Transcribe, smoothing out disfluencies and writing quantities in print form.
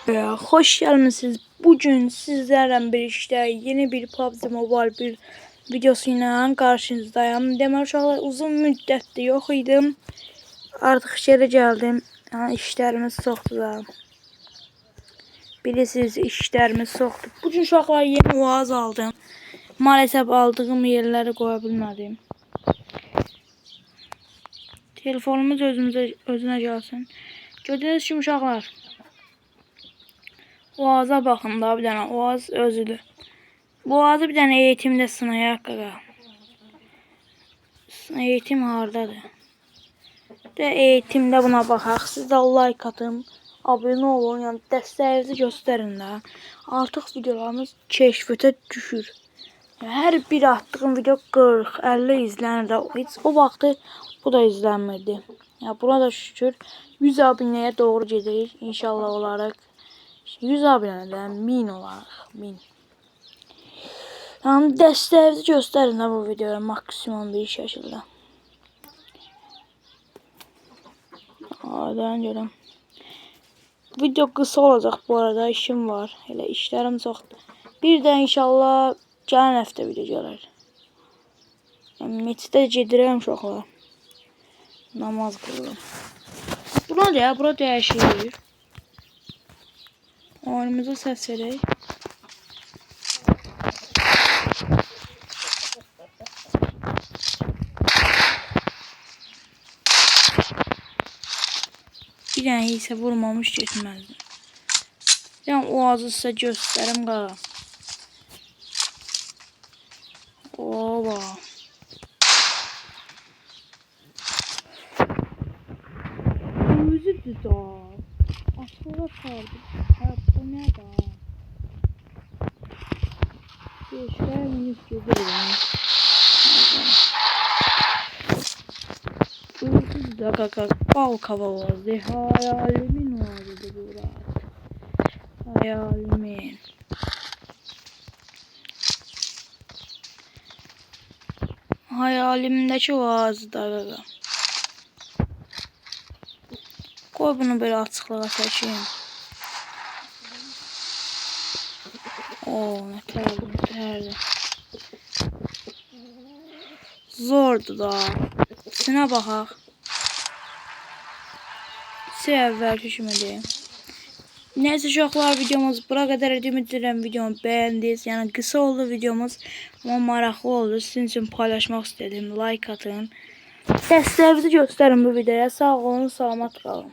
Hoş gelmişsiniz. Bugün sizlerle birlikte yeni bir PUBG Mobile bir videosuyla karşınızdayım. Demek uşaqlar uzun müddətdir yox idim. Artıq şəhərə gəldim. Yəni işlərimiz çoxdur da. Bilirsiniz işlərimiz çoxdur. Bugün uşaqlar yeni uaz aldım. Maalesef aldığım yerləri qoya bilmədim. Telefonumuz özünə gəlsin. Gördüyünüz kimi uşaqlar. Oğaza bakın da bir tane oğaz özülü. Bu oğazı bir tane eğitimde sınayak qaqa. Eğitim hardadır? De eğitimde buna baxaq. Siz de like atın, abone olun, yani dəstəyinizi göstərin də. Artıq videolarımız keşfete düşür. Her bir attığım video 40-50 izlenir də. Hiç o vaxtı bu da izlənmirdi. Ya buna da şükür 100 abunəyə doğru gedirik inşallah olaraq. 100 abonədən 1000 olaraq 1000. Yəni dəstəyinizi göstərin də bu videoya maksimum bir şəkildə. Adan görəm. Video qısa olacaq bu arada, işim var. Elə işlərim çoxdur. Bir də inşallah gələn həftə video gələr. Yəni meçidə gedirəm uşaqlar. Namaz qılıram. Buna da ya, bura dəyişir. Oyunumuza səs verək. Bir dənə isə vurmamış getməzdi. Yəni o azı sizə göstərim qaqa. Oba. Özüdür da. Aşağı sardı. Bu ne da? Şuraya minik gezelim. Özüdür da kaka. Bal kavalazdı. Hayalimin vardı burası. Hayalimin. Hayalimdeki vazı da kaka. Koy bunu böyle açıklığa çekeyim. Oo, ne terdi. Zordu da. Sına baxaq. Əvvəlki kimi deyim. Neyse uşaqlar, videomuz bura qədər idi. Ümid edirəm videomu bəyəndiniz. Yəni qısa oldu videomuz, amma maraqlı oldu. Sizin üçün paylaşmaq istedim. Like atın. Dəstəyinizi göstərin bu videoya. Sağ olun, salamat qalın.